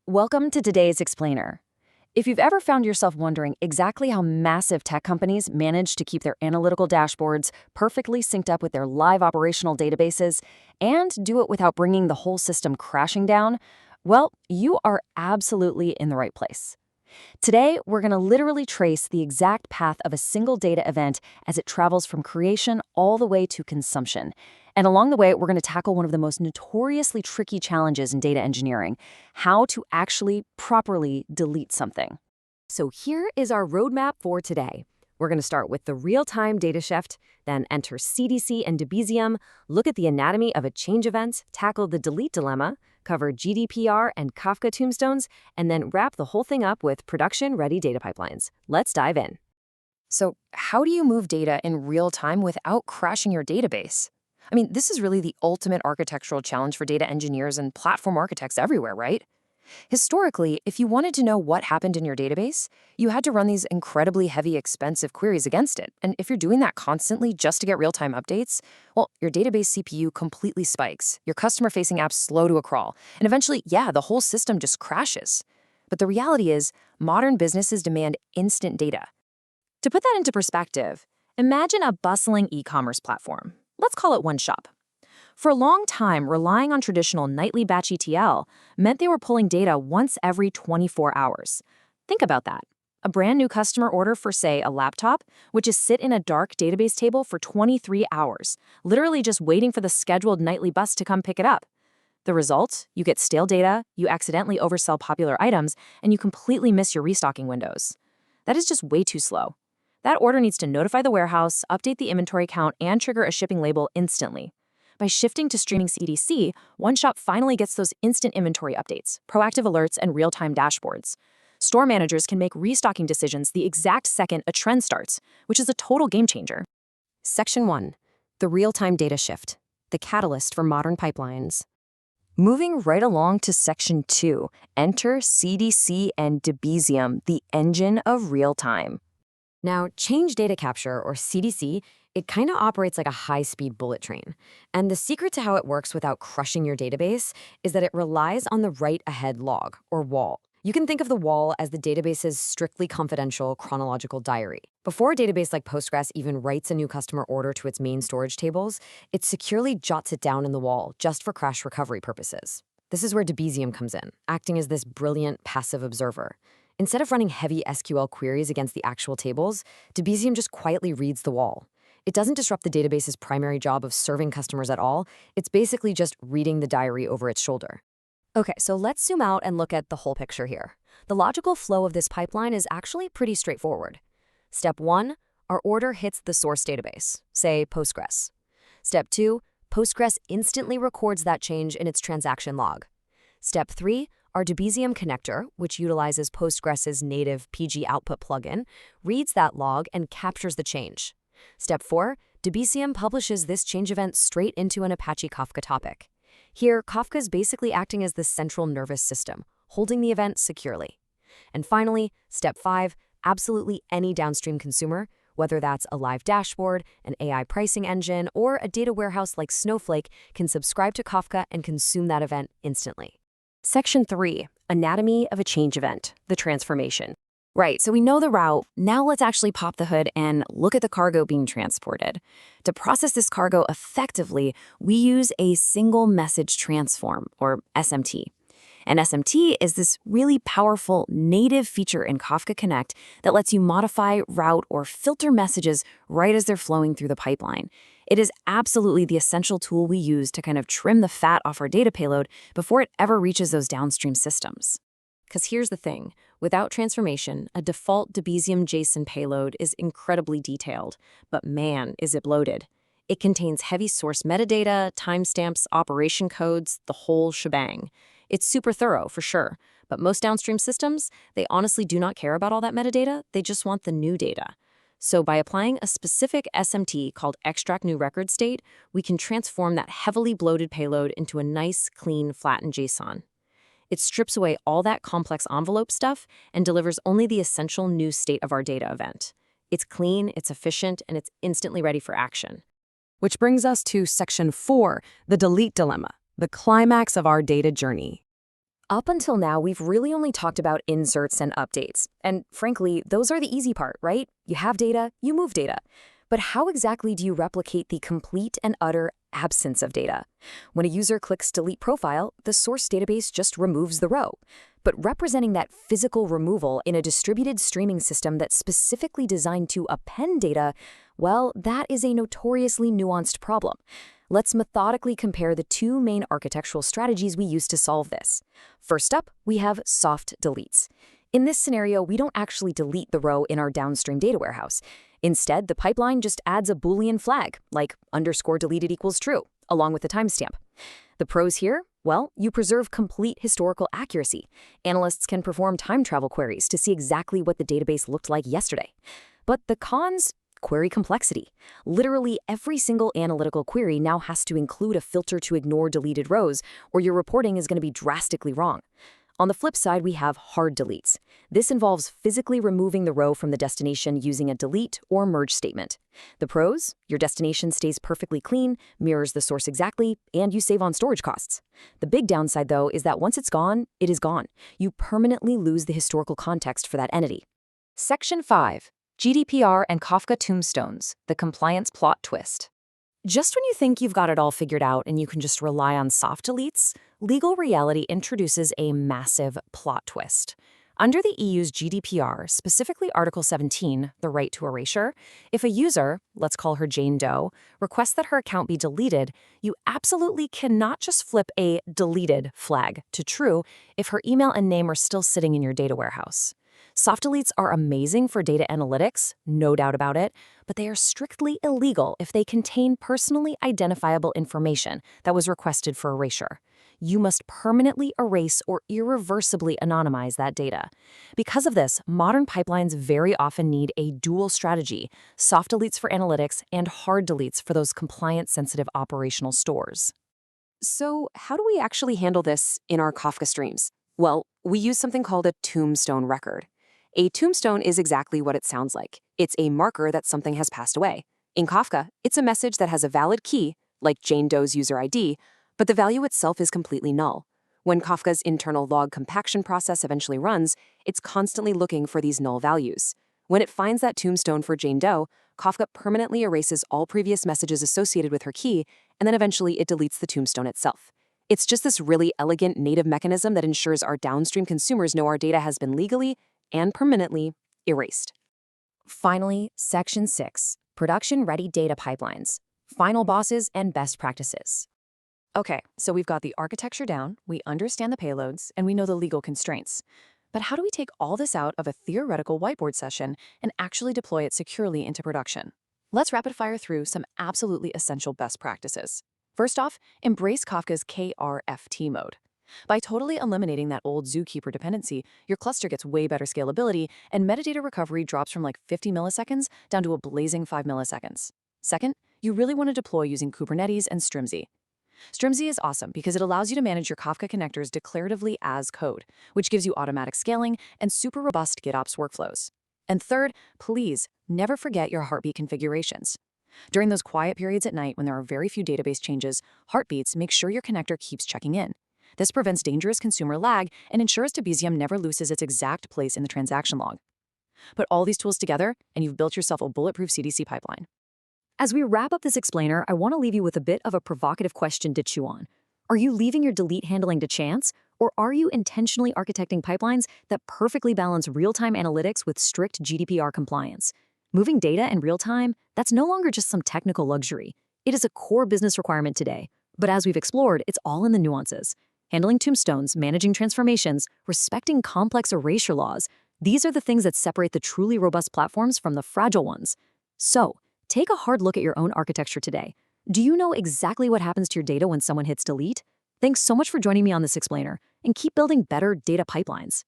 Welcome to today's Explainer. If you've ever found yourself wondering exactly how massive tech companies manage to keep their analytical dashboards perfectly synced up with their live operational databases and do it without bringing the whole system crashing down, well, you are absolutely in the right place. Today, we're going to literally trace the exact path of a single data event as it travels from creation all the way to consumption. And along the way, we're going to tackle one of the most notoriously tricky challenges in data engineering: how to actually properly delete something. So here is our roadmap for today. We're going to start with the real-time data shift, then enter CDC and Debezium, look at the anatomy of a change event, tackle the delete dilemma, cover GDPR and Kafka tombstones, and then wrap the whole thing up with production-ready data pipelines. Let's dive in. So how do you move data in real time without crashing your database? I mean, this is really the ultimate architectural challenge for data engineers and platform architects everywhere, right? Historically, if you wanted to know what happened in your database, you had to run these incredibly heavy, expensive queries against it. And if you're doing that constantly just to get real-time updates, well, your database CPU completely spikes, your customer-facing apps slow to a crawl, and eventually, the whole system just crashes. But the reality is, modern businesses demand instant data. To put that into perspective, imagine a bustling e-commerce platform. Let's call it One Shop. For a long time, relying on traditional nightly batch ETL meant they were pulling data once every 24 hours. Think about that. A brand new customer order for, say, a laptop would just sit in a dark database table for 23 hours, literally just waiting for the scheduled nightly bus to come pick it up. The result? You get stale data, you accidentally oversell popular items, and you completely miss your restocking windows. That is just way too slow. That order needs to notify the warehouse, update the inventory count, and trigger a shipping label instantly. By shifting to streaming CDC, One Shop finally gets those instant inventory updates, proactive alerts, and real-time dashboards. Store managers can make restocking decisions the exact second a trend starts, which is a total game changer. Section 1. The real-time data shift, the catalyst for modern pipelines. Moving right along to Section 2, enter CDC and Debezium, the engine of real-time. Now, change data capture, or CDC, it kind of operates like a high-speed bullet train. And the secret to how it works without crushing your database is that it relies on the write-ahead log, or WAL. You can think of the WAL as the database's strictly confidential chronological diary. Before a database like Postgres even writes a new customer order to its main storage tables, it securely jots it down in the WAL just for crash recovery purposes. This is where Debezium comes in, acting as this brilliant passive observer. Instead of running heavy SQL queries against the actual tables, Debezium just quietly reads the WAL. It doesn't disrupt the database's primary job of serving customers at all. It's basically just reading the diary over its shoulder. Okay, so let's zoom out and look at the whole picture here. The logical flow of this pipeline is actually pretty straightforward. Step 1, our order hits the source database, say Postgres. Step 2, Postgres instantly records that change in its transaction log. Step 3, our Debezium connector, which utilizes Postgres's native PG output plugin, reads that log and captures the change. Step 4, Debezium publishes this change event straight into an Apache Kafka topic. Here, Kafka is basically acting as the central nervous system, holding the event securely. And finally, Step 5, absolutely any downstream consumer, whether that's a live dashboard, an AI pricing engine, or a data warehouse like Snowflake, can subscribe to Kafka and consume that event instantly. Section 3, Anatomy of a Change Event, the transformation. Right, so we know the route. Now let's actually pop the hood and look at the cargo being transported. To process this cargo effectively, we use a single message transform, or SMT. And SMT is this really powerful native feature in Kafka Connect that lets you modify, route, or filter messages right as they're flowing through the pipeline. It is absolutely the essential tool we use to kind of trim the fat off our data payload before it ever reaches those downstream systems. Because here's the thing, without transformation, a default Debezium JSON payload is incredibly detailed, but man, is it bloated. It contains heavy source metadata, timestamps, operation codes, the whole shebang. It's super thorough, for sure, but most downstream systems, they honestly do not care about all that metadata, they just want the new data. So by applying a specific SMT called extract new record state, we can transform that heavily bloated payload into a nice, clean, flattened JSON. It strips away all that complex envelope stuff and delivers only the essential new state of our data event. It's clean, it's efficient, and it's instantly ready for action. Which brings us to Section 4, the delete dilemma, the climax of our data journey. Up until now, we've really only talked about inserts and updates. And frankly, those are the easy part, right? You have data, you move data. But how exactly do you replicate the complete and utter absence of data? When a user clicks delete profile, the source database just removes the row. But representing that physical removal in a distributed streaming system that's specifically designed to append data, well, that is a notoriously nuanced problem. Let's methodically compare the two main architectural strategies we use to solve this. First up, we have soft deletes. In this scenario, we don't actually delete the row in our downstream data warehouse. Instead, the pipeline just adds a Boolean flag, like _deleted equals true, along with the timestamp. The pros here? Well, you preserve complete historical accuracy. Analysts can perform time travel queries to see exactly what the database looked like yesterday. But the cons? Query complexity. Literally every single analytical query now has to include a filter to ignore deleted rows, or your reporting is going to be drastically wrong. On the flip side, we have hard deletes. This involves physically removing the row from the destination using a delete or merge statement. The pros? Your destination stays perfectly clean, mirrors the source exactly, and you save on storage costs. The big downside, though, is that once it's gone, it is gone. You permanently lose the historical context for that entity. Section 5. GDPR and Kafka tombstones, the compliance plot twist. Just when you think you've got it all figured out and you can just rely on soft deletes, legal reality introduces a massive plot twist. Under the EU's GDPR, specifically Article 17, the right to erasure, if a user, let's call her Jane Doe, requests that her account be deleted, you absolutely cannot just flip a deleted flag to true if her email and name are still sitting in your data warehouse. Soft deletes are amazing for data analytics, no doubt about it, but they are strictly illegal if they contain personally identifiable information that was requested for erasure. You must permanently erase or irreversibly anonymize that data. Because of this, modern pipelines very often need a dual strategy: soft deletes for analytics and hard deletes for those compliance-sensitive operational stores. So, how do we actually handle this in our Kafka streams? Well, we use something called a tombstone record. A tombstone is exactly what it sounds like. It's a marker that something has passed away. In Kafka, it's a message that has a valid key, like Jane Doe's user ID, but the value itself is completely null. When Kafka's internal log compaction process eventually runs, it's constantly looking for these null values. When it finds that tombstone for Jane Doe, Kafka permanently erases all previous messages associated with her key, and then eventually it deletes the tombstone itself. It's just this really elegant native mechanism that ensures our downstream consumers know our data has been legally and permanently erased. Finally, Section 6, Production-Ready Data Pipelines, Final Bosses and Best Practices. Okay, so we've got the architecture down, we understand the payloads, and we know the legal constraints. But how do we take all this out of a theoretical whiteboard session and actually deploy it securely into production? Let's rapid fire through some absolutely essential best practices. First off, embrace Kafka's KRFT mode. By totally eliminating that old zookeeper dependency, your cluster gets way better scalability, and metadata recovery drops from like 50 milliseconds down to a blazing 5 milliseconds. Second, you really want to deploy using Kubernetes and Strimzi. Strimzi is awesome because it allows you to manage your Kafka connectors declaratively as code, which gives you automatic scaling and super robust GitOps workflows. And third, please never forget your heartbeat configurations. During those quiet periods at night when there are very few database changes, heartbeats make sure your connector keeps checking in. This prevents dangerous consumer lag and ensures Debezium never loses its exact place in the transaction log. Put all these tools together, and you've built yourself a bulletproof CDC pipeline. As we wrap up this explainer, I want to leave you with a bit of a provocative question to chew on. Are you leaving your delete handling to chance, or are you intentionally architecting pipelines that perfectly balance real-time analytics with strict GDPR compliance? Moving data in real time, that's no longer just some technical luxury. It is a core business requirement today. But as we've explored, it's all in the nuances. Handling tombstones, managing transformations, respecting complex erasure laws, these are the things that separate the truly robust platforms from the fragile ones. So, take a hard look at your own architecture today. Do you know exactly what happens to your data when someone hits delete? Thanks so much for joining me on this explainer, and keep building better data pipelines.